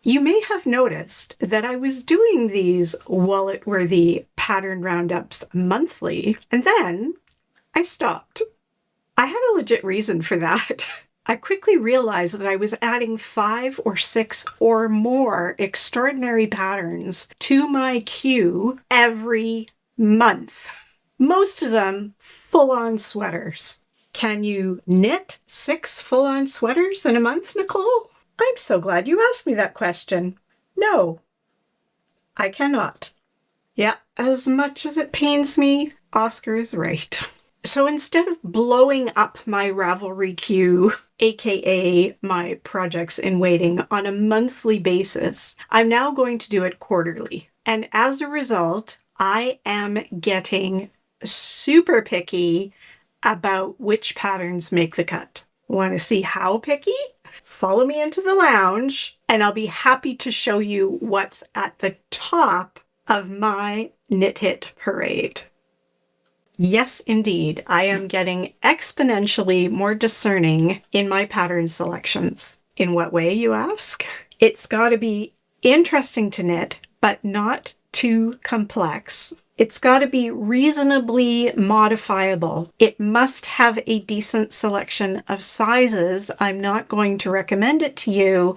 You may have noticed that I was doing these wallet-worthy pattern roundups monthly, and then I stopped. I had a legit reason for that. I quickly realized that I was adding 5 or 6 or more extraordinary patterns to my queue every month. Most of them full-on sweaters. Can you knit 6 full-on sweaters in a month, Nicole? I'm so glad you asked me that question. No, I cannot. Yeah, as much as it pains me, Oscar is right. So instead of blowing up my Ravelry queue, aka my projects in waiting, on a monthly basis, I'm now going to do it quarterly. And as a result, I am getting super picky about which patterns make the cut. Want to see how picky? Follow me into the lounge and I'll be happy to show you what's at the top of my knit hit parade. Yes, indeed, I am getting exponentially more discerning in my pattern selections. In what way, you ask? It's got to be interesting to knit, but not too complex. It's got to be reasonably modifiable. It must have a decent selection of sizes. I'm not going to recommend it to you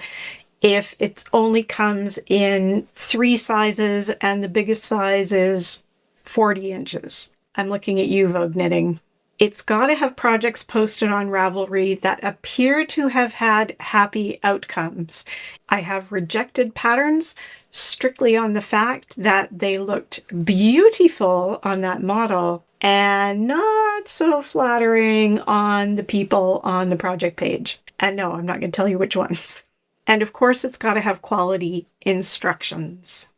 if it only comes in 3 sizes and the biggest size is 40 inches. I'm looking at you, Vogue Knitting. It's got to have projects posted on Ravelry that appear to have had happy outcomes. I have rejected patterns strictly on the fact that they looked beautiful on that model and not so flattering on the people on the project page. And no, I'm not going to tell you which ones. And of course, it's got to have quality instructions.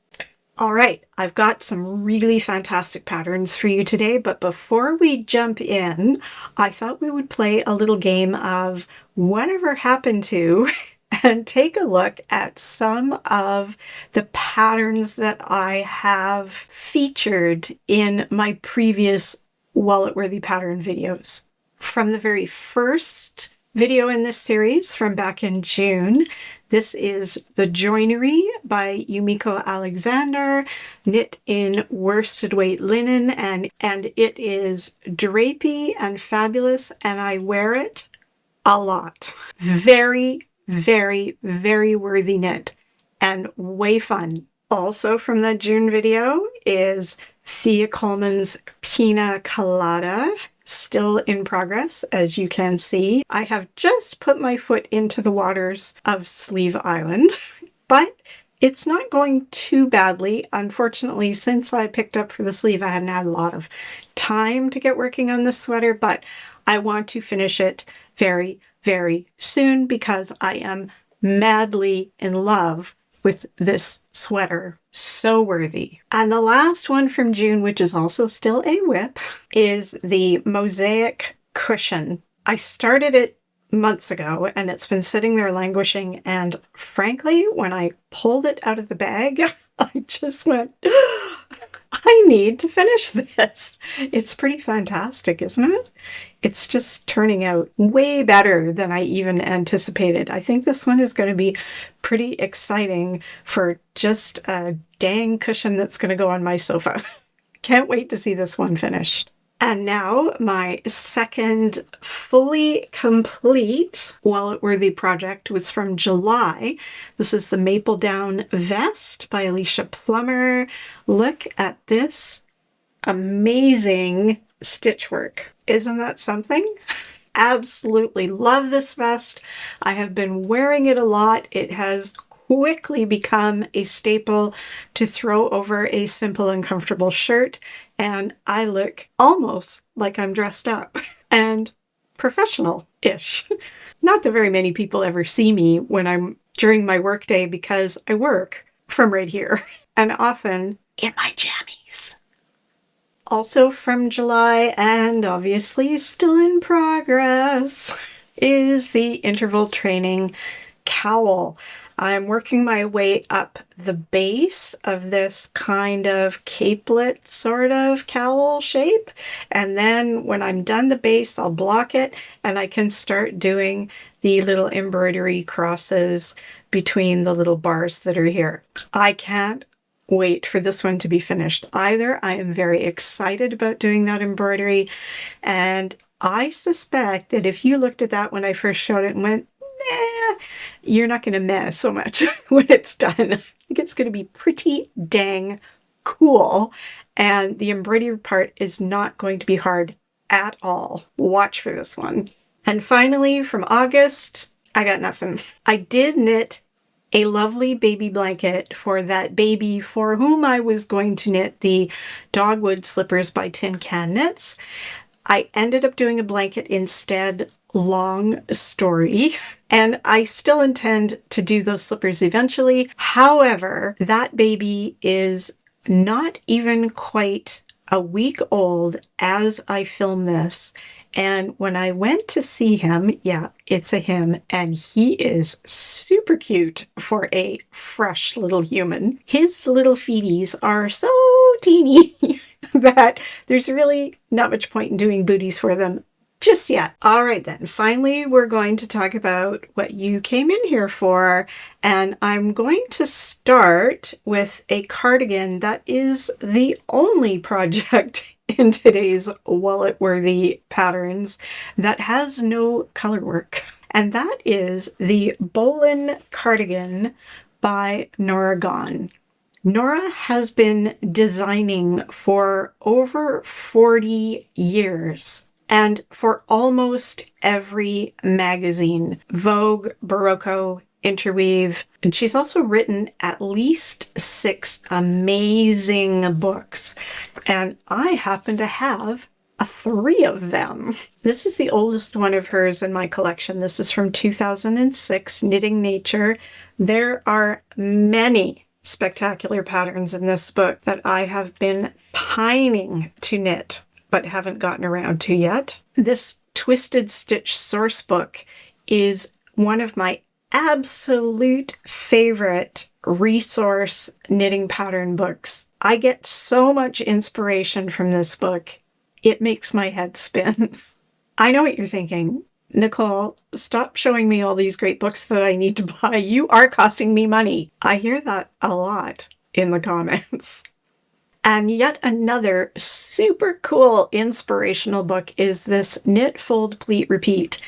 All right, I've got some really fantastic patterns for you today, but before we jump in, I thought we would play a little game of whatever happened to and take a look at some of the patterns that I have featured in my previous wallet-worthy pattern videos. From the very first video in this series from back in June, this is The Joinery by Yumiko Alexander, knit in worsted weight linen, and it is drapey and fabulous, and I wear it a lot. Very, very, very worthy knit and way fun. Also from that June video is Thea Coleman's Pina Colada. Still in progress, as you can see. I have just put my foot into the waters of Sleeve Island, but it's not going too badly. Unfortunately, since I picked up for the sleeve, I hadn't had a lot of time to get working on this sweater, but I want to finish it very, very soon because I am madly in love with this sweater. So worthy. And the last one from June, which is also still a whip, is the Mosaic Cushion. I started it months ago and it's been sitting there languishing, and frankly, when I pulled it out of the bag, I just went, I need to finish this. It's pretty fantastic, isn't it? It's just turning out way better than I even anticipated. I think this one is going to be pretty exciting for just a dang cushion that's going to go on my sofa. Can't wait to see this one finished. And now my second fully complete wallet-worthy project was from July. This is the Maple Down Vest by Alicia Plummer. Look at this amazing stitch work. Isn't that something? Absolutely love this vest. I have been wearing it a lot. It has quickly become a staple to throw over a simple and comfortable shirt, and I look almost like I'm dressed up and professional-ish. Not that very many people ever see me when I'm during my workday because I work from right here and often in my jammies. Also from July, and obviously still in progress, is the interval training cowl. I'm working my way up the base of this kind of capelet sort of cowl shape. And then when I'm done the base, I'll block it and I can start doing the little embroidery crosses between the little bars that are here. I can't wait for this one to be finished either. I am very excited about doing that embroidery, and I suspect that if you looked at that when I first showed it and went, nah, you're not going to meh so much when it's done. I think it's going to be pretty dang cool, and the embroidery part is not going to be hard at all. Watch for this one. And finally, from August, I got nothing. I did knit a lovely baby blanket for that baby for whom I was going to knit the Dogwood Slippers by Tin Can Knits. I ended up doing a blanket instead. Long story. And I still intend to do those slippers eventually. However, that baby is not even quite a week old as I film this. And when I went to see him, yeah, it's a him, and he is super cute for a fresh little human. His little feeties are so teeny that there's really not much point in doing booties for them just yet. All right then, finally we're going to talk about what you came in here for, and I'm going to start with a cardigan that is the only project in today's wallet-worthy patterns that has no color work, and that is the Bolin Cardigan by Norah Gaughan. Norah has been designing for over 40 years. And for almost every magazine, Vogue, Barocco, Interweave. And she's also written at least 6 amazing books. And I happen to have 3 of them. This is the oldest one of hers in my collection. This is from 2006, Knitting Nature. There are many spectacular patterns in this book that I have been pining to knit, but haven't gotten around to yet. This Twisted Stitch source book is one of my absolute favorite resource knitting pattern books. I get so much inspiration from this book. It makes my head spin. I know what you're thinking. Nicole, stop showing me all these great books that I need to buy. You are costing me money. I hear that a lot in the comments. And yet another super cool inspirational book is this Knit, Fold, Pleat, Repeat,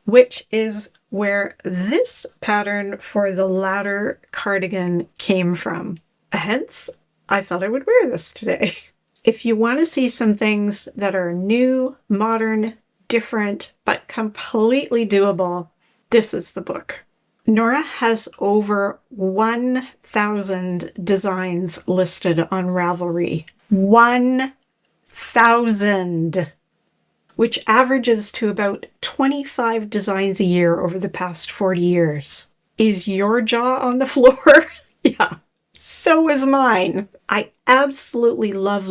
which is where this pattern for the ladder cardigan came from. Hence, I thought I would wear this today. If you want to see some things that are new, modern, different, but completely doable, this is the book. Norah has over 1,000 designs listed on Ravelry. 1,000! Which averages to about 25 designs a year over the past 40 years. Is your jaw on the floor? Yeah, so is mine. I absolutely love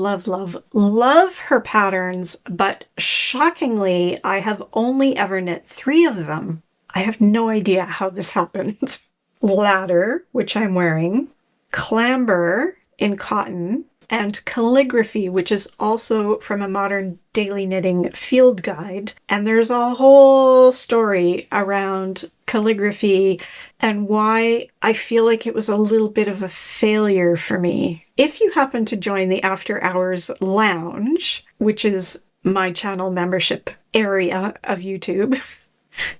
her patterns, but shockingly, I have only ever knit 3 of them. I have no idea how this happened. Ladder, which I'm wearing, Clamber in cotton, and Calligraphy, which is also from a Modern Daily Knitting field guide. And there's a whole story around calligraphy and why I feel like it was a little bit of a failure for me. If you happen to join the After Hours Lounge, which is my channel membership area of YouTube,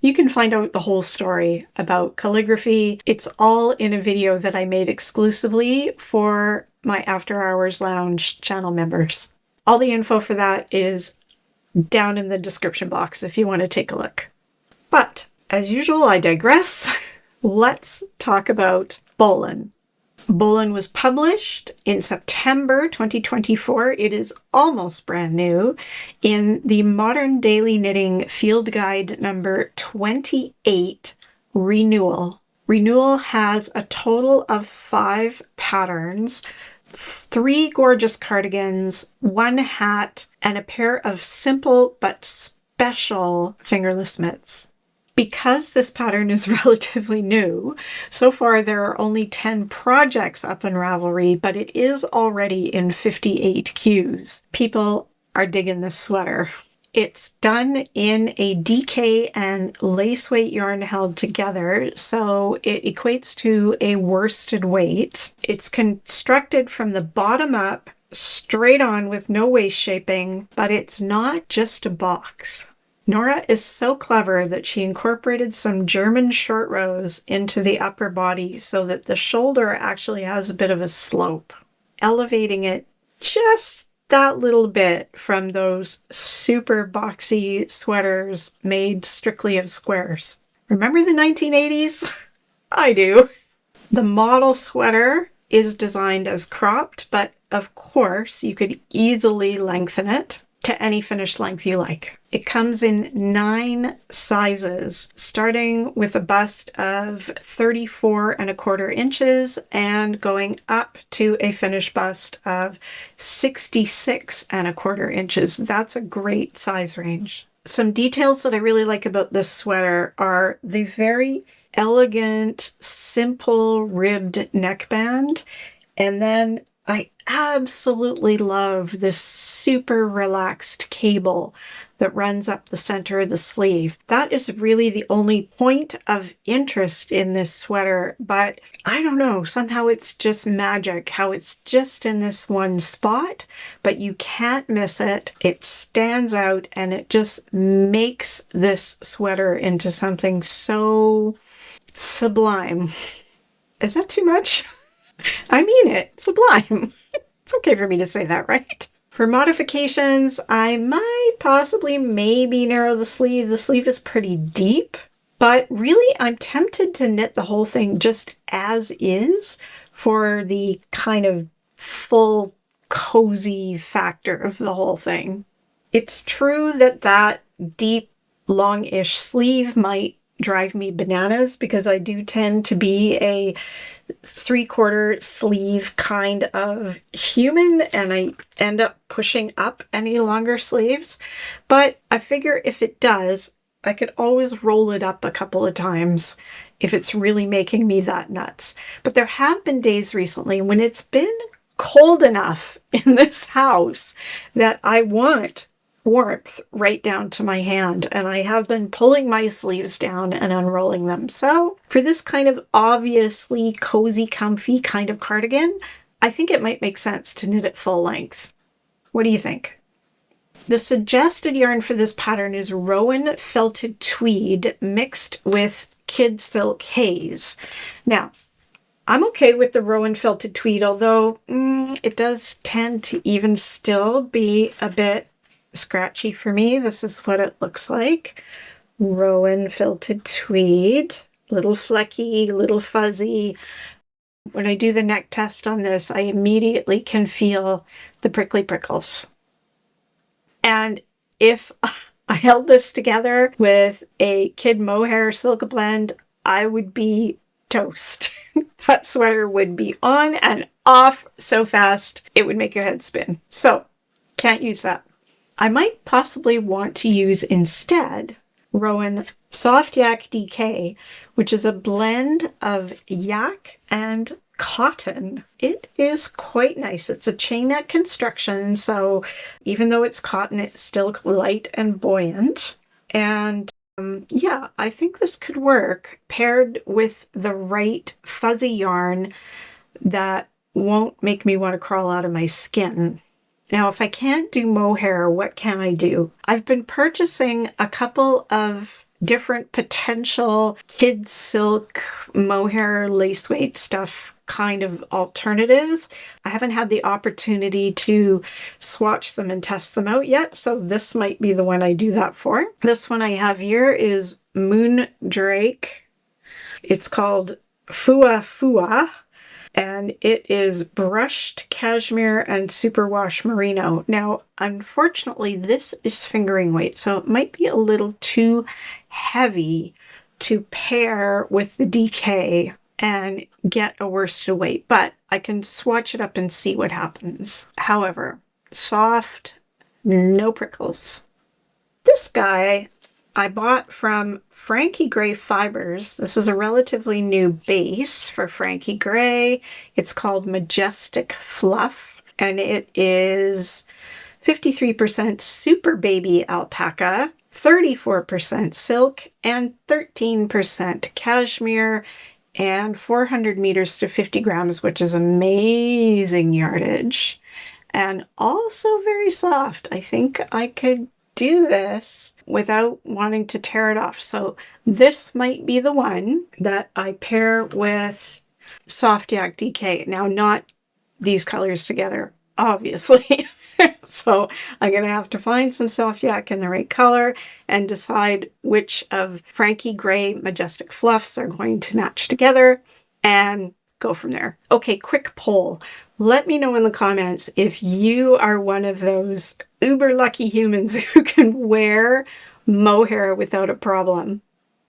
you can find out the whole story about calligraphy. It's all in a video that I made exclusively for my After Hours Lounge channel members. All the info for that is down in the description box if you want to take a look. But, as usual, I digress. Let's talk about Bolin. Bolin was published in September 2024. It is almost brand new in the Modern Daily Knitting Field Guide number 28 Renewal. Renewal has a total of 5 patterns, 3 gorgeous cardigans, 1 hat, and a pair of simple but special fingerless mitts. Because this pattern is relatively new, so far there are only 10 projects up in Ravelry, but it is already in 58 queues. People are digging this sweater. It's done in a DK and lace weight yarn held together, so it equates to a worsted weight. It's constructed from the bottom up, straight on with no waist shaping, but it's not just a box. Norah is so clever that she incorporated some German short rows into the upper body so that the shoulder actually has a bit of a slope, elevating it just that little bit from those super boxy sweaters made strictly of squares. Remember the 1980s? I do. The model sweater is designed as cropped, but of course you could easily lengthen it to any finished length you like. It comes in 9 sizes, starting with a bust of 34¼ inches and going up to a finished bust of 66¼ inches. That's a great size range. Some details that I really like about this sweater are the very elegant, simple ribbed neckband, and then I absolutely love this super relaxed cable that runs up the center of the sleeve. That is really the only point of interest in this sweater, but I don't know, somehow it's just magic how it's just in this one spot, but you can't miss it. It stands out and it just makes this sweater into something so sublime. Is that too much? I mean it. Sublime. It's okay for me to say that, right? For modifications, I might possibly maybe narrow the sleeve. The sleeve is pretty deep, but really I'm tempted to knit the whole thing just as is for the kind of full cozy factor of the whole thing. It's true that that deep, long-ish sleeve might drive me bananas because I do tend to be a 3/4 sleeve kind of human and I end up pushing up any longer sleeves. But I figure if it does, I could always roll it up a couple of times if it's really making me that nuts. But there have been days recently when it's been cold enough in this house that I want warmth right down to my hand, and I have been pulling my sleeves down and unrolling them. So for this kind of obviously cozy, comfy kind of cardigan, I think it might make sense to knit it full length. What do you think? The suggested yarn for this pattern is Rowan Felted Tweed mixed with Kid Silk Haze. Now, I'm okay with the Rowan Felted Tweed, although it does tend to even still be a bit scratchy for me. This is what it looks like. Rowan Felted Tweed, little flecky, little fuzzy. When I do the neck test on this, I immediately can feel the prickly prickles. And if I held this together with a kid mohair silk blend, I would be toast. That sweater would be on and off so fast it would make your head spin. So, can't use that. I might possibly want to use instead Rowan Soft Yak DK, which is a blend of yak and cotton. It is quite nice. It's a chain neck construction, so even though it's cotton, it's still light and buoyant. And yeah, I think this could work paired with the right fuzzy yarn that won't make me want to crawl out of my skin. Now, if I can't do mohair, what can I do? I've been purchasing a couple of different potential kid silk mohair lace weight stuff kind of alternatives. I haven't had the opportunity to swatch them and test them out yet, so this might be the one I do that for. This one I have here is Moondrake. It's called Fua Fua. And it is brushed cashmere and superwash merino. Now, unfortunately, this is fingering weight, so it might be a little too heavy to pair with the DK and get a worsted weight, but I can swatch it up and see what happens. However, soft, no prickles. This guy I bought from Frankie Gray Fibers. This is a relatively new base for Frankie Gray. It's called Majestic Fluff, and it is 53% super baby alpaca, 34% silk, and 13% cashmere, and 400 meters to 50 grams, which is amazing yardage, and also very soft. I think I could do this without wanting to tear it off. So this might be the one that I pair with Soft Yak DK. Now, not these colors together, obviously. So I'm going to have to find some Soft Yak in the right color and decide which of Frankie Gray Majestic Fluffs are going to match together and go from there. Okay, quick poll. Let me know in the comments if you are one of those uber lucky humans who can wear mohair without a problem.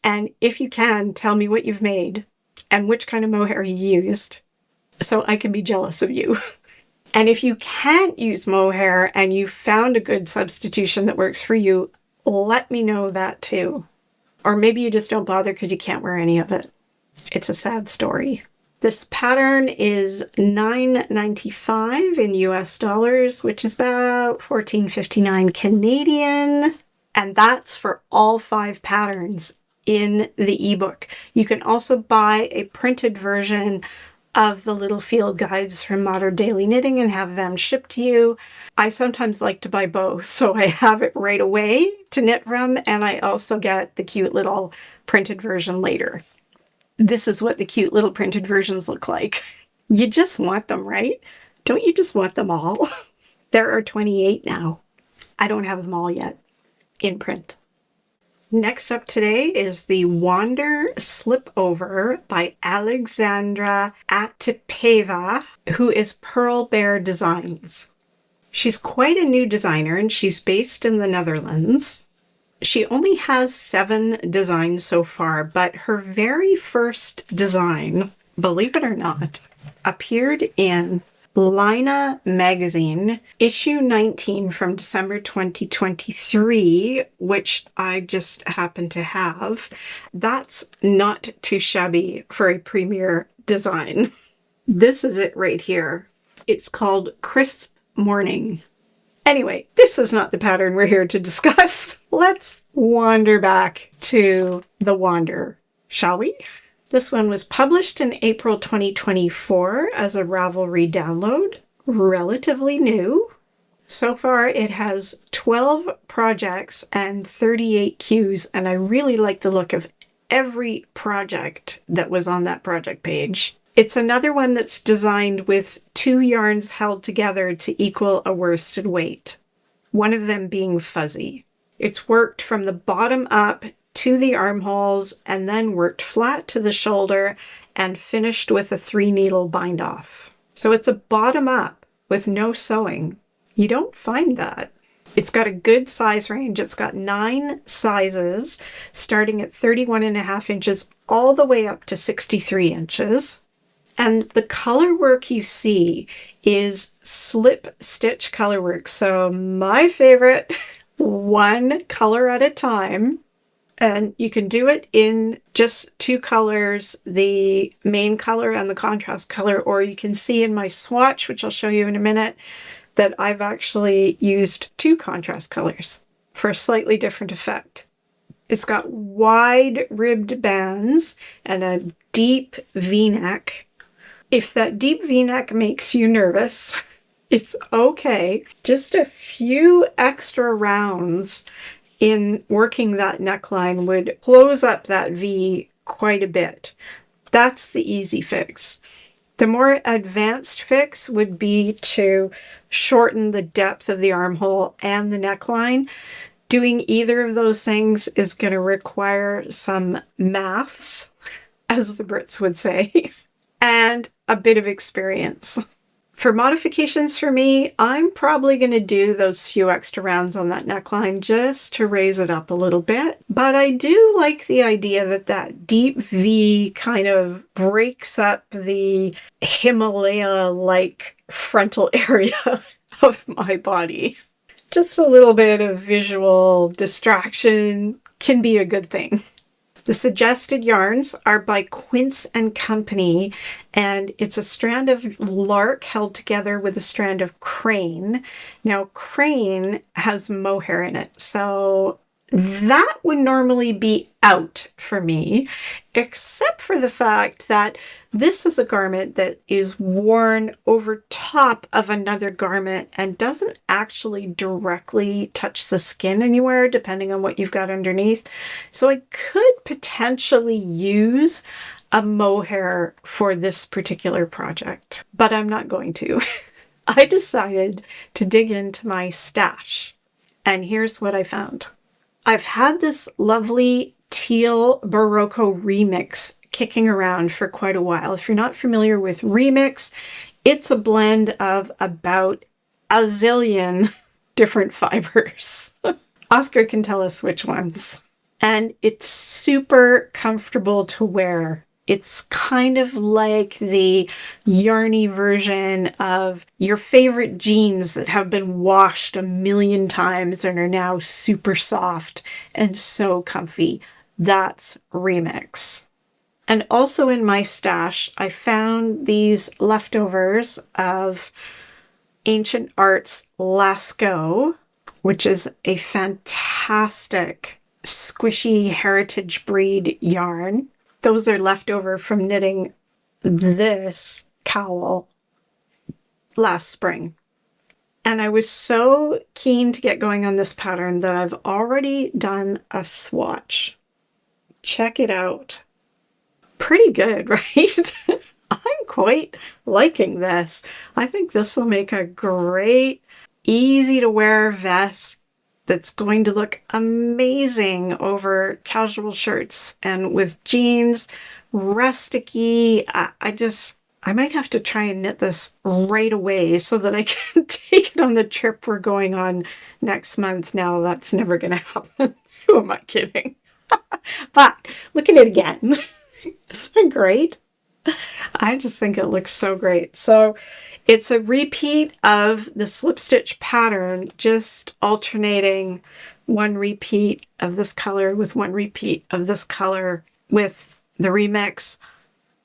And if you can, tell me what you've made and which kind of mohair you used so I can be jealous of you. And if you can't use mohair and you found a good substitution that works for you, let me know that too. Or maybe you just don't bother because you can't wear any of it. It's a sad story. This pattern is $9.95 in US dollars, which is about $14.59 Canadian. And that's for all 5 patterns in the ebook. You can also buy a printed version of the little field guides from Modern Daily Knitting and have them shipped to you. I sometimes like to buy both, so I have it right away to knit from, and I also get the cute little printed version later. This is what the cute little printed versions look like. You just want them, right? Don't you just want them all? There are 28 now. I don't have them all yet in print. Next up today is the Wander Slipover by Alexandra Atepaeva, who is Pearl Bear Designs. She's quite a new designer and she's based in the Netherlands. She only has 7 designs so far, but her very first design, believe it or not, appeared in Lene magazine, issue 19 from December 2023, which I just happen to have. That's not too shabby for a premiere design. This is it right here. It's called Crisp Morning. Anyway, this is not the pattern we're here to discuss. Let's wander back to the Wander, shall we? This one was published in April 2024 as a Ravelry download, relatively new. So far it has 12 projects and 38 cues, and I really like the look of every project that was on that project page. It's another one that's designed with 2 yarns held together to equal a worsted weight, one of them being fuzzy. It's worked from the bottom up to the armholes and then worked flat to the shoulder and finished with a 3-needle bind off. So it's a bottom up with no sewing. You don't find that. It's got a good size range. It's got 9 sizes starting at 31.5 inches all the way up to 63 inches. And the color work you see is slip stitch color work. So my favorite, 1 color at a time. And you can do it in just 2 colors, the main color and the contrast color, or you can see in my swatch, which I'll show you in a minute, that I've actually used 2 contrast colors for a slightly different effect. It's got wide ribbed bands and a deep V-neck. If that deep V-neck makes you nervous, it's okay. Just a few extra rounds in working that neckline would close up that V quite a bit. That's the easy fix. The more advanced fix would be to shorten the depth of the armhole and the neckline. Doing either of those things is going to require some maths, as the Brits would say, and a bit of experience. For modifications for me, I'm probably going to do those few extra rounds on that neckline just to raise it up a little bit. But I do like the idea that that deep V kind of breaks up the Himalaya-like frontal area of my body. Just a little bit of visual distraction can be a good thing. The suggested yarns are by Quince and Company, and it's a strand of lark held together with a strand of crane. Now, crane has mohair in it, so that would normally be out for me, except for the fact that this is a garment that is worn over top of another garment and doesn't actually directly touch the skin anywhere, depending on what you've got underneath. So I could potentially use a mohair for this particular project, but I'm not going to. I decided to dig into my stash, and here's what I found. I've had this lovely teal Barocco remix kicking around for quite a while. If you're not familiar with remix, it's a blend of about a zillion different fibers. Oscar can tell us which ones. And it's super comfortable to wear. It's kind of like the yarny version of your favorite jeans that have been washed a million times and are now super soft and so comfy. That's remix. And also in my stash, I found these leftovers of Ancient Arts Lascaux, which is a fantastic squishy heritage breed yarn. Those are left over from knitting this cowl last spring. And I was so keen to get going on this pattern that I've already done a swatch. Check it out. Pretty good, right? I'm quite liking this. I think this will make a great, easy to wear vest that's going to look amazing over casual shirts and with jeans, rustic-y. I might have to try and knit this right away so that I can take it on the trip we're going on next month. Now, that's never going to happen. Who am I kidding? But look at it again. Isn't it great? I just think it looks so great. So it's a repeat of the slip stitch pattern, just alternating one repeat of this color with one repeat of this color with the remix,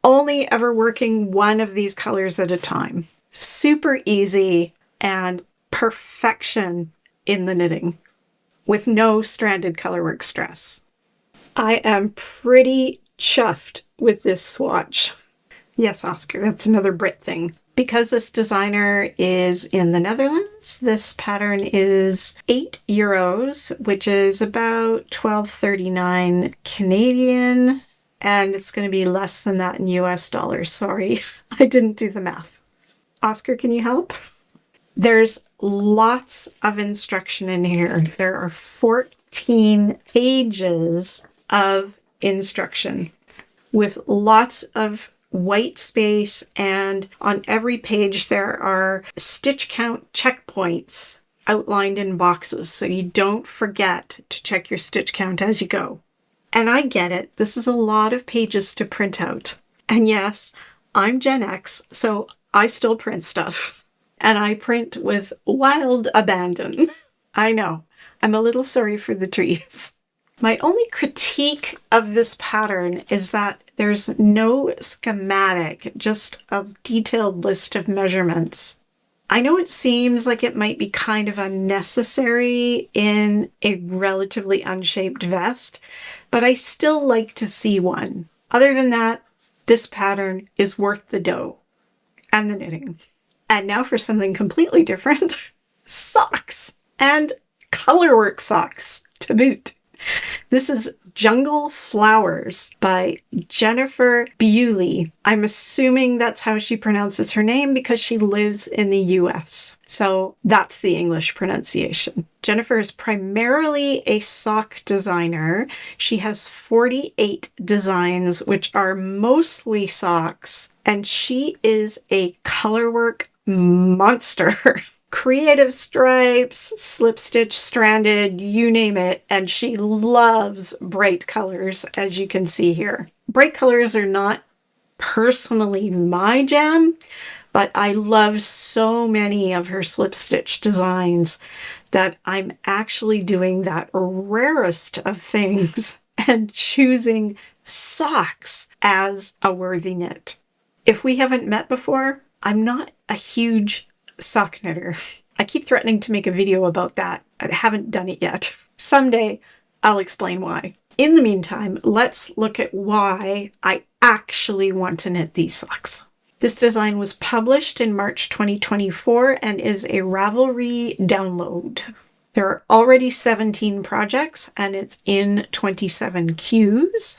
only ever working one of these colors at a time. Super easy and perfection in the knitting with no stranded colorwork stress. I am pretty chuffed with this swatch. Yes, Oscar, that's another Brit thing. Because this designer is in the Netherlands, this pattern is €8, which is about $12.39 Canadian, and it's going to be less than that in US dollars. Sorry, I didn't do the math. Oscar, can you help? There's lots of instruction in here. There are 14 pages of instruction with lots of white space, and on every page there are stitch count checkpoints outlined in boxes so you don't forget to check your stitch count as you go. And I get it, this is a lot of pages to print out. And yes, I'm Gen X, so I still print stuff. And I print with wild abandon. I know, I'm a little sorry for the trees. My only critique of this pattern is that there's no schematic, just a detailed list of measurements. I know it seems like it might be kind of unnecessary in a relatively unshaped vest, but I still like to see one. Other than that, this pattern is worth the dough and the knitting. And now for something completely different, socks and colorwork socks to boot. This is Jungle Flowers by Jennifer Beaulieu. I'm assuming that's how she pronounces her name because she lives in the US. So that's the English pronunciation. Jennifer is primarily a sock designer. She has 48 designs, which are mostly socks, and she is a colorwork monster. Creative stripes, slip stitch, stranded, you name it, and she loves bright colors, as you can see here. Bright colors are not personally my jam, but I love so many of her slip stitch designs. that I'm actually doing that rarest of things and choosing socks as a worthy knit. If we haven't met before, I'm not a huge sock knitter. I keep threatening to make a video about that. I haven't done it yet. Someday I'll explain why. In the meantime, let's look at why I actually want to knit these socks. This design was published in March 2024 and is a Ravelry download. There are already 17 projects and it's in 27 queues.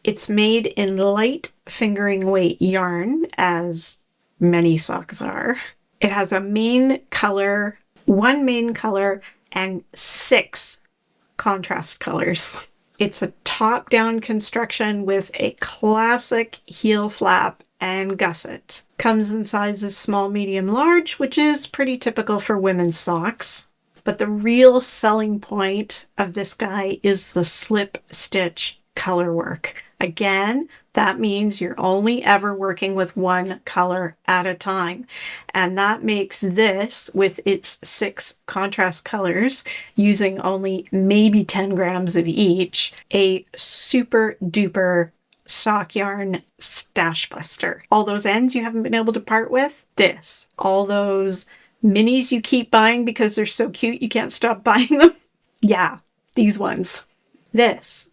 It's made in light fingering weight yarn, as many socks are. It has a main color, one main color, and 6 contrast colors. It's a top-down construction with a classic heel flap and gusset. Comes in sizes small, medium, large, which is pretty typical for women's socks. But the real selling point of this guy is the slip stitch color work. Again, that means you're only ever working with one color at a time. And that makes this, with its 6 contrast colors, using only maybe 10 grams of each, a super duper sock yarn stash buster. All those ends you haven't been able to part with, this. All those minis you keep buying because they're so cute you can't stop buying them, yeah, these ones. This.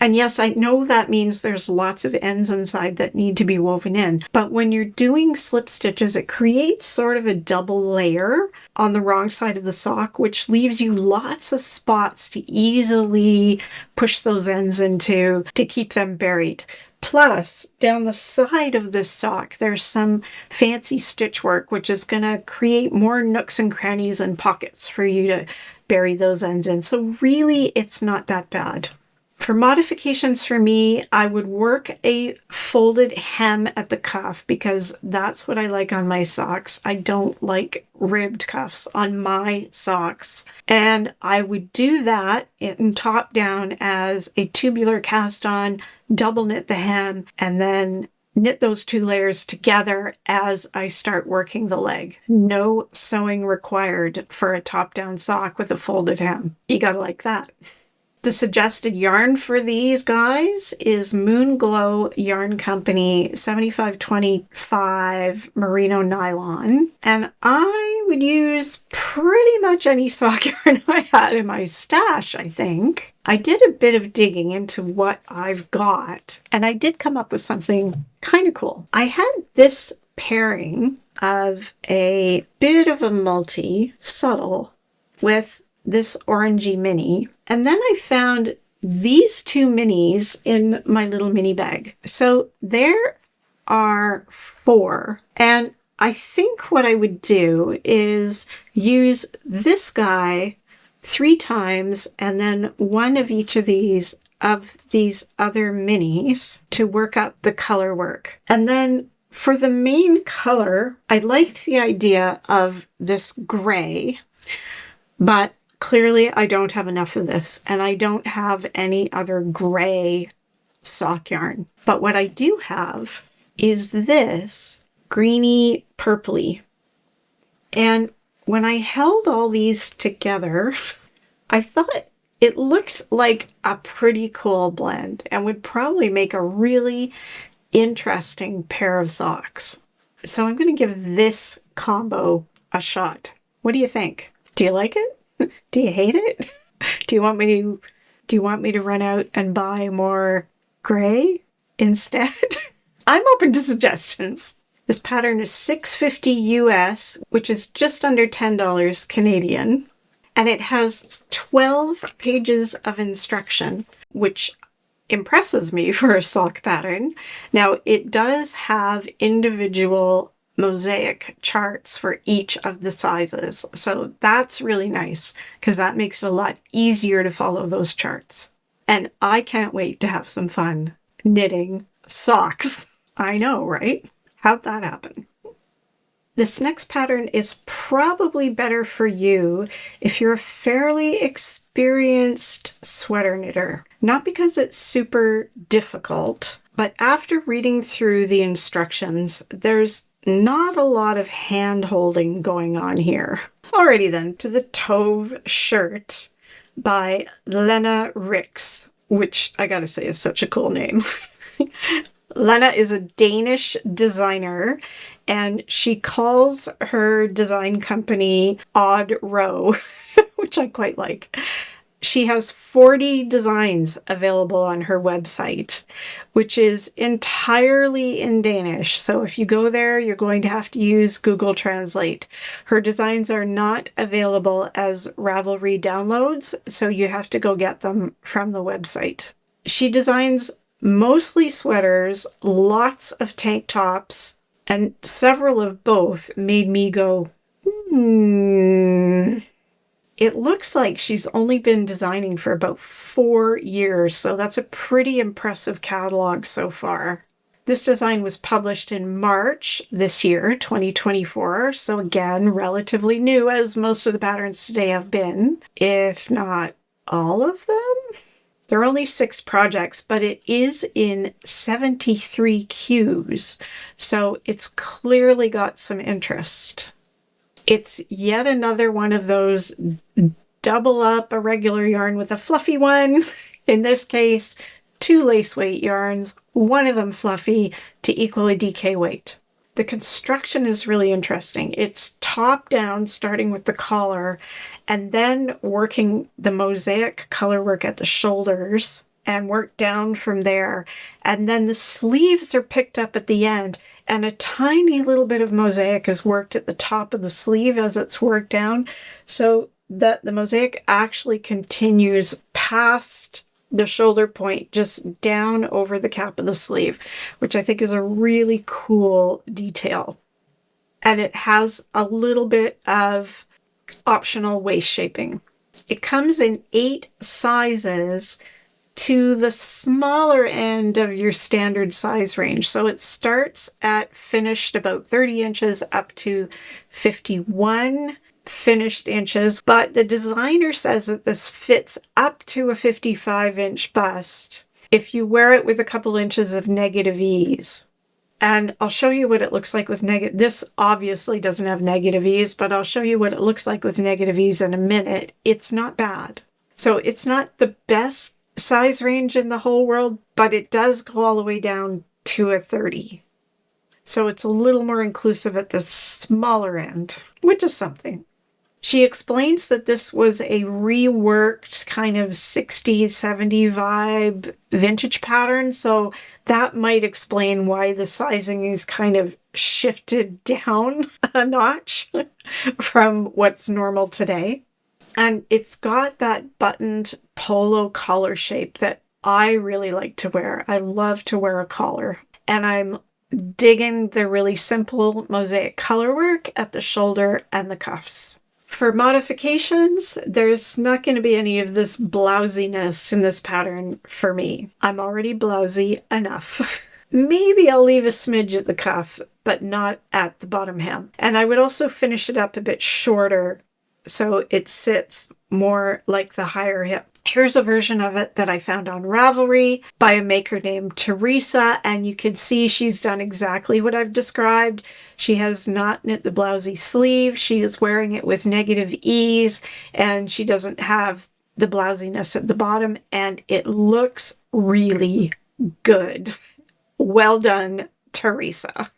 And yes, I know that means there's lots of ends inside that need to be woven in, but when you're doing slip stitches, it creates sort of a double layer on the wrong side of the sock, which leaves you lots of spots to easily push those ends into to keep them buried. Plus, down the side of this sock, there's some fancy stitch work, which is going to create more nooks and crannies and pockets for you to bury those ends in. So really, it's not that bad. For modifications for me, I would work a folded hem at the cuff because that's what I like on my socks. I don't like ribbed cuffs on my socks. And I would do that in top down as a tubular cast on, double knit the hem, and then knit those 2 layers together as I start working the leg. No sewing required for a top down sock with a folded hem. You gotta like that. The suggested yarn for these guys is Moon Glow Yarn Company 7525 merino nylon. And I would use pretty much any sock yarn I had in my stash, I think. I did a bit of digging into what I've got, and I did come up with something kind of cool. I had this pairing of a bit of a multi, subtle, with this orangey mini. And then I found these 2 minis in my little mini bag. So there are 4. And I think what I would do is use this guy 3 times and then one of each of these other minis to work up the color work. And then for the main color, I liked the idea of this gray, but clearly, I don't have enough of this, and I don't have any other gray sock yarn. But what I do have is this greeny purpley. And when I held all these together, I thought it looked like a pretty cool blend and would probably make a really interesting pair of socks. So I'm going to give this combo a shot. What do you think? Do you like it? Do you hate it? Do you want me to run out and buy more gray instead? I'm open to suggestions. This pattern is $6.50 US, which is just under $10 Canadian, and it has 12 pages of instruction, which impresses me for a sock pattern. Now, it does have individual mosaic charts for each of the sizes. So that's really nice because that makes it a lot easier to follow those charts. And I can't wait to have some fun knitting socks. I know, right? How'd that happen? This next pattern is probably better for you if you're a fairly experienced sweater knitter. Not because it's super difficult, but after reading through the instructions, there's not a lot of hand-holding going on here. Alrighty then, to the Tove Shirt by Lene Rix, which I gotta say is such a cool name. Lene is a Danish designer, and she calls her design company Odd Row, which I quite like. She has 40 designs available on her website, which is entirely in Danish. So if you go there, you're going to have to use Google Translate. Her designs are not available as Ravelry downloads, so you have to go get them from the website. She designs mostly sweaters, lots of tank tops, and several of both made me go, It looks like she's only been designing for about 4 years, so that's a pretty impressive catalog so far. This design was published in March this year, 2024, so again, relatively new, as most of the patterns today have been, if not all of them. There are only 6 projects, but it is in 73 queues, so it's clearly got some interest. It's yet another one of those double up a regular yarn with a fluffy one. In this case, 2 lace weight yarns, one of them fluffy to equal a DK weight. The construction is really interesting. It's top down, starting with the collar, and then working the mosaic colorwork at the shoulders and work down from there. And then the sleeves are picked up at the end, and a tiny little bit of mosaic is worked at the top of the sleeve as it's worked down, so that the mosaic actually continues past the shoulder point, just down over the cap of the sleeve, which I think is a really cool detail. And it has a little bit of optional waist shaping. It comes in 8 sizes to the smaller end of your standard size range. So it starts at finished about 30 inches up to 51 finished inches, but the designer says that this fits up to a 55-inch bust if you wear it with a couple inches of negative ease. And I'll show you what it looks like with negative. This obviously doesn't have negative ease, but I'll show you what it looks like with negative ease in a minute. It's not bad. So it's not the best size range in the whole world, but it does go all the way down to a 30. So it's a little more inclusive at the smaller end, which is something. She explains that this was a reworked kind of 60s, 70s vibe vintage pattern, so that might explain why the sizing is kind of shifted down a notch from what's normal today. And it's got that buttoned polo collar shape that I really like to wear. I love to wear a collar. And I'm digging the really simple mosaic colorwork at the shoulder and the cuffs. For modifications, there's not going to be any of this blousiness in this pattern for me. I'm already blousy enough. Maybe I'll leave a smidge at the cuff, but not at the bottom hem. And I would also finish it up a bit shorter so it sits more like the higher hip. Here's a version of it that I found on Ravelry by a maker named Teresa, and you can see she's done exactly what I've described. She has not knit the blousy sleeve, she is wearing it with negative ease, and she doesn't have the blousiness at the bottom, and it looks really good. Well done, Teresa.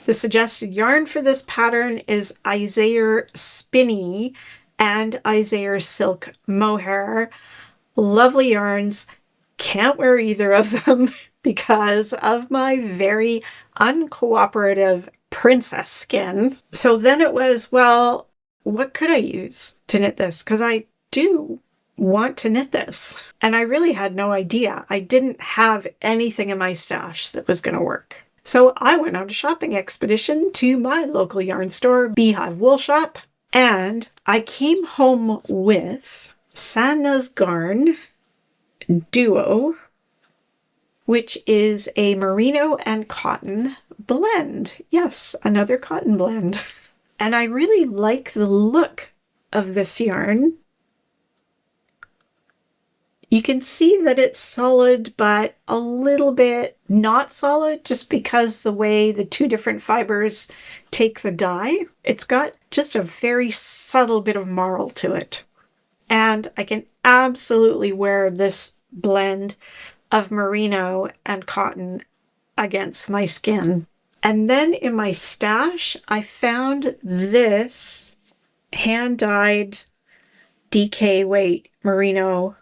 The suggested yarn for this pattern is Isaiah Spinny and Isaiah Silk Mohair. Lovely yarns. Can't wear either of them because of my very uncooperative princess skin. So then it was, well, what could I use to knit this? Because I do want to knit this. And I really had no idea. I didn't have anything in my stash that was going to work. So I went on a shopping expedition to my local yarn store, Beehive Wool Shop, and I came home with Sanna's Garn Duo, which is a merino and cotton blend. Yes, another cotton blend. And I really like the look of this yarn. You can see that it's solid, but a little bit not solid just because the way the two different fibers take the dye. It's got just a very subtle bit of marl to it. And I can absolutely wear this blend of merino and cotton against my skin. And then in my stash, I found this hand-dyed DK weight merino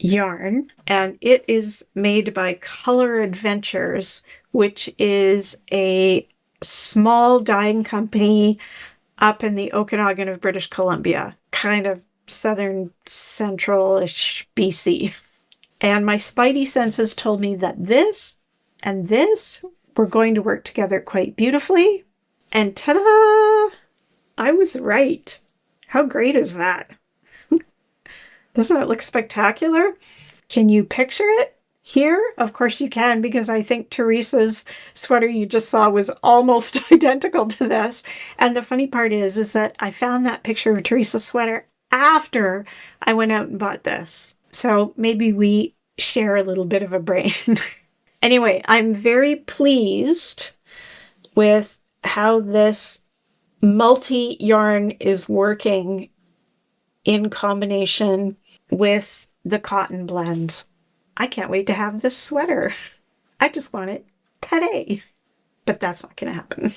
yarn, and it is made by Color Adventures, which is a small dyeing company up in the Okanagan of British Columbia, kind of southern central-ish BC. And my spidey senses told me that this and this were going to work together quite beautifully. And ta-da! I was right. How great is that? Doesn't it look spectacular? Can you picture it here? Of course you can, because I think Teresa's sweater you just saw was almost identical to this. And the funny part is that I found that picture of Teresa's sweater after I went out and bought this. So maybe we share a little bit of a brain. Anyway, I'm very pleased with how this multi-yarn is working in combination with the cotton blend. I can't wait to have this sweater. I just want it today. But that's not going to happen.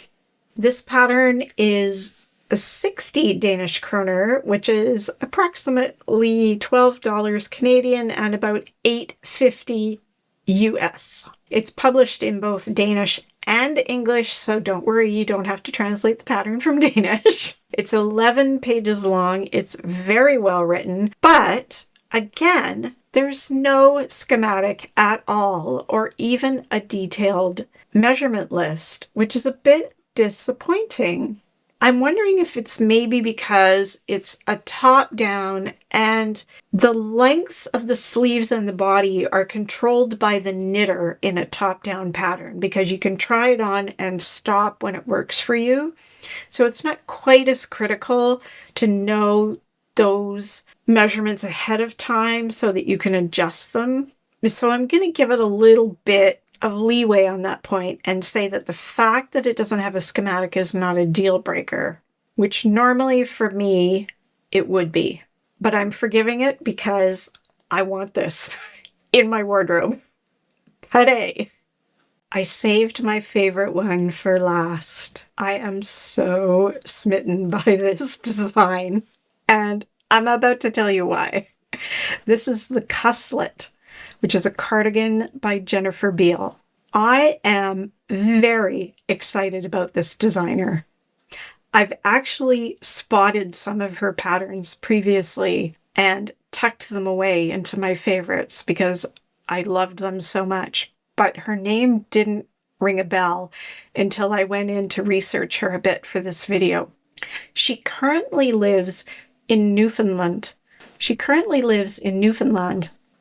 This pattern is a 60 Danish kroner, which is approximately $12 Canadian and about $8.50 US. It's published in both Danish and English, so don't worry, you don't have to translate the pattern from Danish. It's 11 pages long. It's very well written, but again, there's no schematic at all or even a detailed measurement list, which is a bit disappointing. I'm wondering if it's maybe because it's a top-down and the lengths of the sleeves and the body are controlled by the knitter in a top-down pattern, because you can try it on and stop when it works for you. So it's not quite as critical to know those measurements ahead of time so that you can adjust them. So I'm going to give it a little bit of leeway on that point and say that the fact that it doesn't have a schematic is not a deal breaker, which normally for me it would be. But I'm forgiving it because I want this in my wardrobe today. I saved my favorite one for last. I am so smitten by this design, and I'm about to tell you why. This is the Cuslett, which is a cardigan by Jennifer Beale. I am very excited about this designer. I've actually spotted some of her patterns previously and tucked them away into my favorites because I loved them so much. But her name didn't ring a bell until I went in to research her a bit for this video. She currently lives in Newfoundland.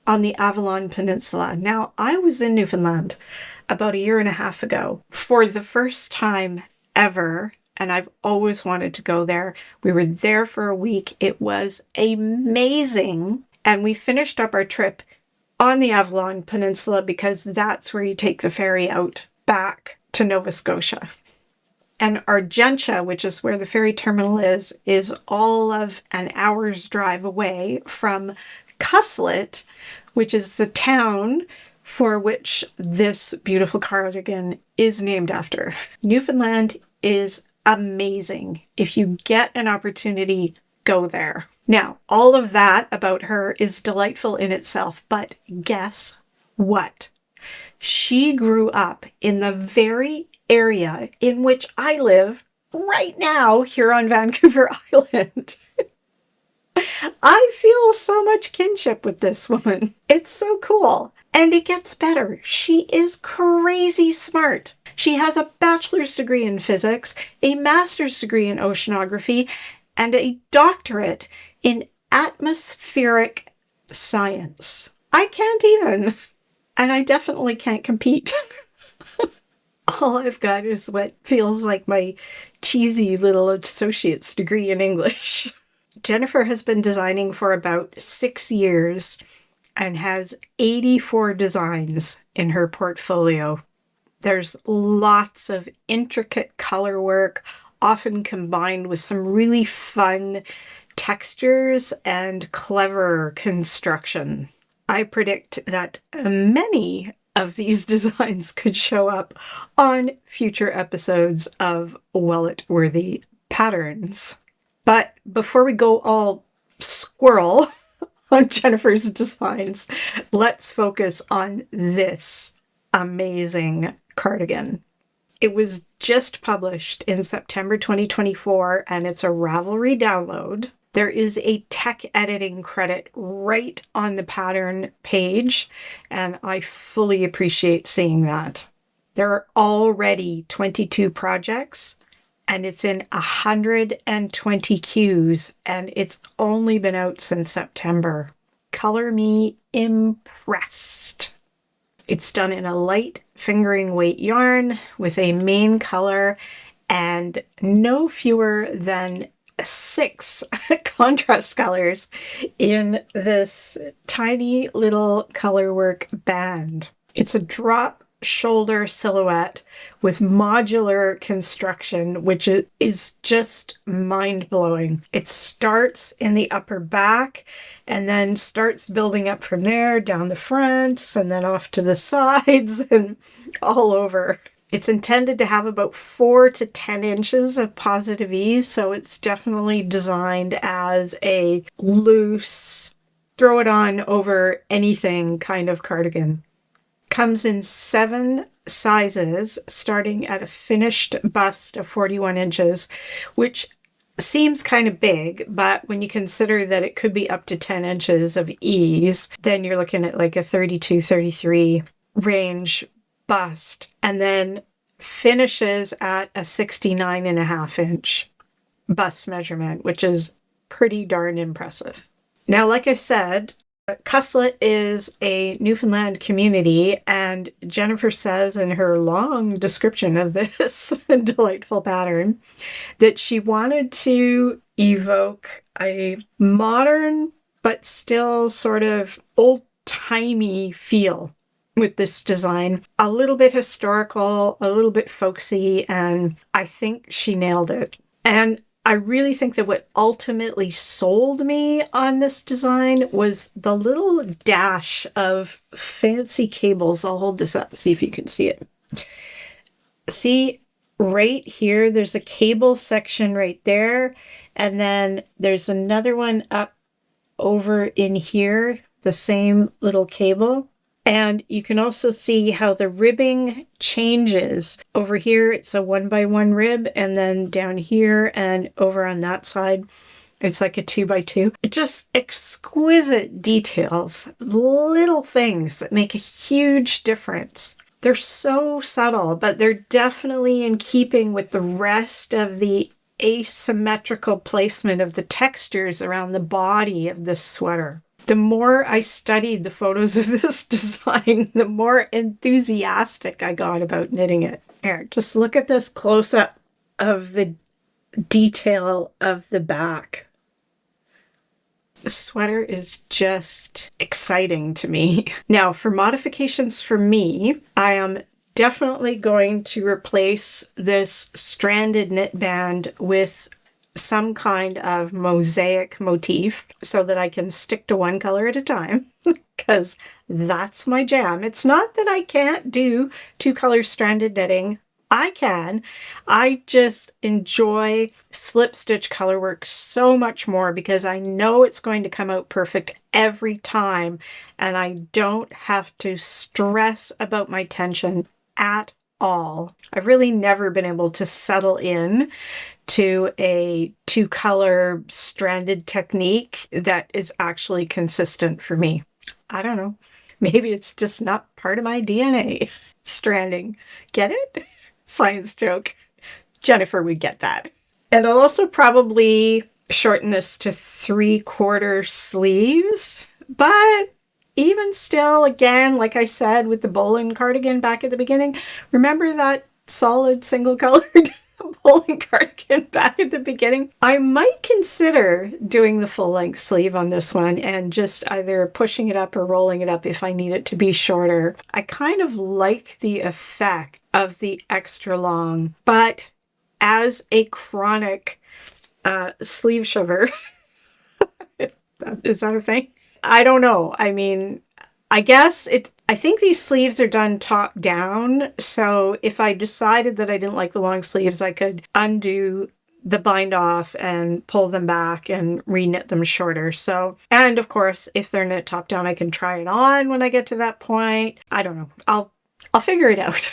On the Avalon Peninsula. Now, I was in Newfoundland about 1.5 years ago for the first time ever, and I've always wanted to go there. We were there for a week. It was amazing, and we finished up our trip on the Avalon Peninsula because that's where you take the ferry out back to Nova Scotia. And Argentia, which is where the ferry terminal is all of an hour's drive away from Cuslett, which is the town for which this beautiful cardigan is named after. Newfoundland is amazing. If you get an opportunity, go there. Now, all of that about her is delightful in itself, but guess what? She grew up in the very area in which I live right now here on Vancouver Island. I feel so much kinship with this woman. It's so cool. And it gets better. She is crazy smart. She has a bachelor's degree in physics, a master's degree in oceanography, and a doctorate in atmospheric science. I can't even. And I definitely can't compete. All I've got is what feels like my cheesy little associate's degree in English. Jennifer has been designing for about 6 years, and has 84 designs in her portfolio. There's lots of intricate color work, often combined with some really fun textures and clever construction. I predict that many of these designs could show up on future episodes of Wallet-worthy patterns. But before we go all squirrel on Jennifer's designs, let's focus on this amazing cardigan. It was just published in September 2024, and it's a Ravelry download. There is a tech editing credit right on the pattern page, and I fully appreciate seeing that. There are already 22 projects, and it's in 120 queues, and it's only been out since September. Color me impressed. It's done in a light fingering weight yarn with a main color and no fewer than 6 contrast colors in this tiny little colorwork band. It's a drop shoulder silhouette with modular construction, which is just mind-blowing. It starts in the upper back and then starts building up from there down the fronts and then off to the sides and all over. It's intended to have about 4 to 10 inches of positive ease, so it's definitely designed as a loose, throw it on over anything kind of cardigan. Comes in 7 sizes, starting at a finished bust of 41 inches, which seems kind of big, but when you consider that it could be up to 10 inches of ease, then you're looking at like a 32, 33 range bust, and then finishes at a 69.5-inch bust measurement, which is pretty darn impressive. Now, like I said, Cuslett is a Newfoundland community, and Jennifer says in her long description of this delightful pattern that she wanted to evoke a modern but still sort of old-timey feel with this design. A little bit historical, a little bit folksy, and I think she nailed it. And I really think that what ultimately sold me on this design was the little dash of fancy cables. I'll hold this up, see if you can see it. See, right here, there's a cable section right there, and then there's another one up over in here, the same little cable. And you can also see how the ribbing changes. Over here, it's a 1x1 rib, and then down here and over on that side, it's like a 2x2. Just exquisite details, little things that make a huge difference. They're so subtle, but they're definitely in keeping with the rest of the asymmetrical placement of the textures around the body of this sweater. The more I studied the photos of this design, the more enthusiastic I got about knitting it. Here, just look at this close-up of the detail of the back. The sweater is just exciting to me. Now, for modifications for me, I am definitely going to replace this stranded knit band with some kind of mosaic motif so that I can stick to one color at a time, because that's my jam. It's not that I can't do 2-color stranded knitting. I can. I just enjoy slip stitch color work so much more because I know it's going to come out perfect every time, and I don't have to stress about my tension at all. I've really never been able to settle in to a 2-color stranded technique that is actually consistent for me. I don't know. Maybe it's just not part of my DNA. Stranding. Get it? Science joke. Jennifer would get that. And I'll also probably shorten this to 3/4 sleeves, but even still, again, like I said with the Bolin cardigan back at the beginning, remember that solid single colored Bolin Cardigan back at the beginning. I might consider doing the full-length sleeve on this one and just either pushing it up or rolling it up if I need it to be shorter. I kind of like the effect of the extra long, but as a chronic sleeve shover, is that a thing? I don't know. I mean, I think these sleeves are done top down. So if I decided that I didn't like the long sleeves, I could undo the bind off and pull them back and re-knit them shorter. So, and of course, if they're knit top down, I can try it on when I get to that point. I don't know. I'll figure it out.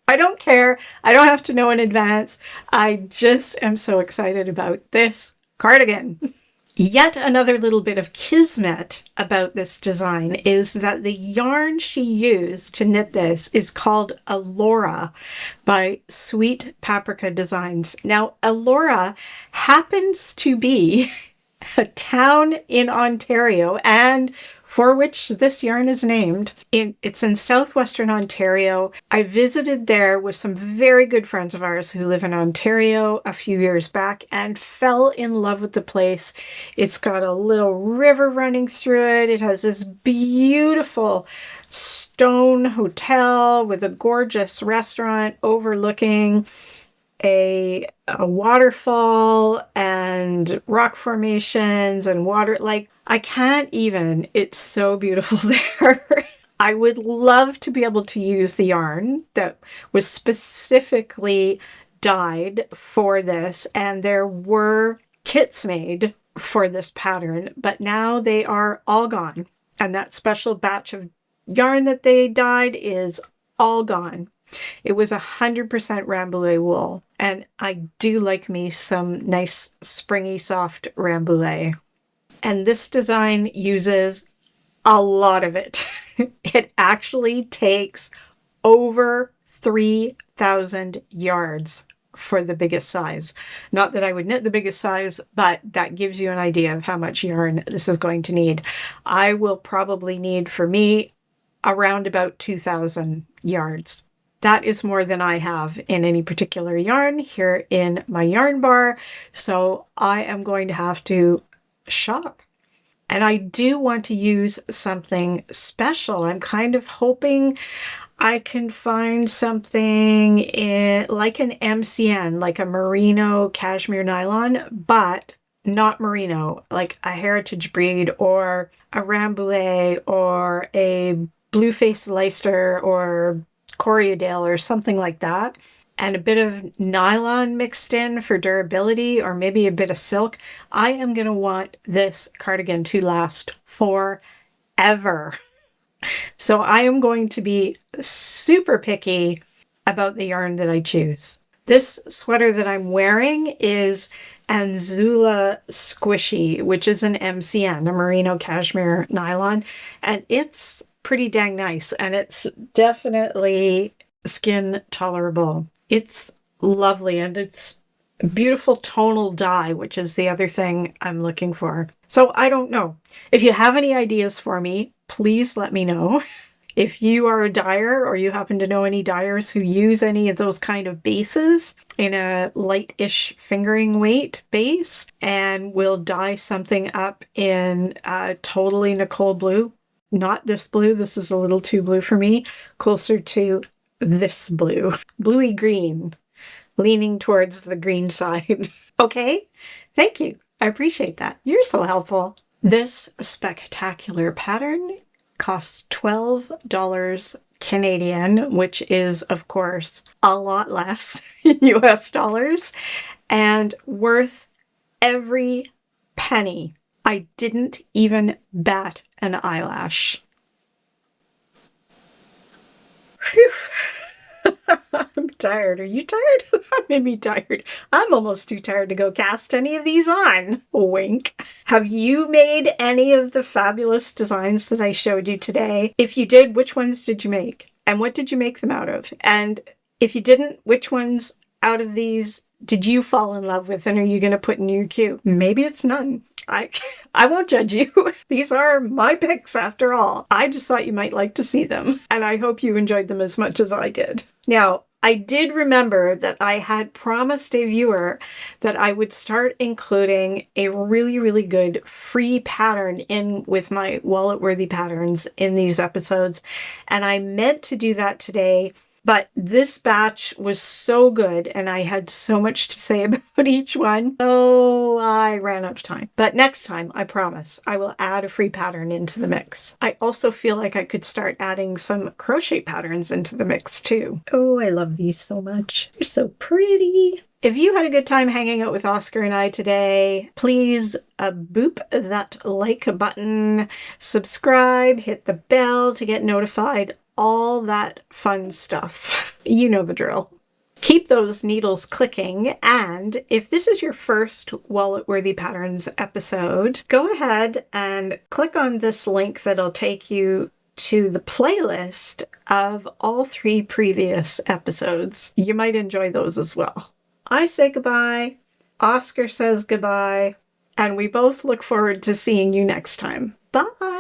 I don't care. I don't have to know in advance. I just am so excited about this cardigan. Yet another little bit of kismet about this design is that the yarn she used to knit this is called Alora by Sweet Paprika Designs. Now, Alora happens to be a town in Ontario and for which this yarn is named. It's in southwestern Ontario. I visited there with some very good friends of ours who live in Ontario a few years back and fell in love with the place. It's got a little river running through it. It has this beautiful stone hotel with a gorgeous restaurant overlooking a waterfall and rock formations and water. Like, I can't even. It's so beautiful there. I would love to be able to use the yarn that was specifically dyed for this, and there were kits made for this pattern, but now they are all gone, and that special batch of yarn that they dyed is all gone. It was 100% Rambouillet wool, and I do like me some nice springy soft Rambouillet. And this design uses a lot of it. It actually takes over 3,000 yards for the biggest size. Not that I would knit the biggest size, but that gives you an idea of how much yarn this is going to need. I will probably need, for me, around about 2,000 yards. That is more than I have in any particular yarn here in my yarn bar, so I am going to have to shop. And I do want to use something special. I'm kind of hoping I can find something like an MCN, like a merino cashmere nylon, but not merino, like a heritage breed or a Rambouillet or a Blueface Leicester or Corriedale or something like that, and a bit of nylon mixed in for durability, or maybe a bit of silk. I am going to want this cardigan to last forever. So I am going to be super picky about the yarn that I choose. This sweater that I'm wearing is Anzula Squishy, which is an MCN, a merino cashmere nylon, and it's pretty dang nice, and it's definitely skin tolerable. It's lovely, and it's a beautiful tonal dye, which is the other thing I'm looking for. So I don't know. If you have any ideas for me, please let me know. If you are a dyer or you happen to know any dyers who use any of those kind of bases in a light-ish fingering weight base and will dye something up in totally Nicole blue. Not this blue. This is a little too blue for me. Closer to this blue. Bluey green. Leaning towards the green side. Okay? Thank you. I appreciate that. You're so helpful. This spectacular pattern costs $12 Canadian, which is, of course, a lot less in US dollars, and worth every penny. I didn't even bat an eyelash. Whew. I'm tired. Are you tired? That made me tired. I'm almost too tired to go cast any of these on. Wink. Have you made any of the fabulous designs that I showed you today? If you did, which ones did you make? And what did you make them out of? And if you didn't, which ones out of these did you fall in love with and are you going to put in your queue? Maybe it's none. I won't judge you. These are my picks after all. I just thought you might like to see them, and I hope you enjoyed them as much as I did. Now, I did remember that I had promised a viewer that I would start including a really, really good free pattern in with my wallet-worthy patterns in these episodes, and I meant to do that today. But this batch was so good and I had so much to say about each one, so I ran out of time. But next time, I promise, I will add a free pattern into the mix. I also feel like I could start adding some crochet patterns into the mix too. Oh, I love these so much. They're so pretty. If you had a good time hanging out with Oscar and I today, please boop that like button, subscribe, hit the bell to get notified, all that fun stuff. You know the drill. Keep those needles clicking, and if this is your first Wallet-Worthy Patterns episode, go ahead and click on this link that'll take you to the playlist of all 3 previous episodes. You might enjoy those as well. I say goodbye, Oscar says goodbye, and we both look forward to seeing you next time. Bye!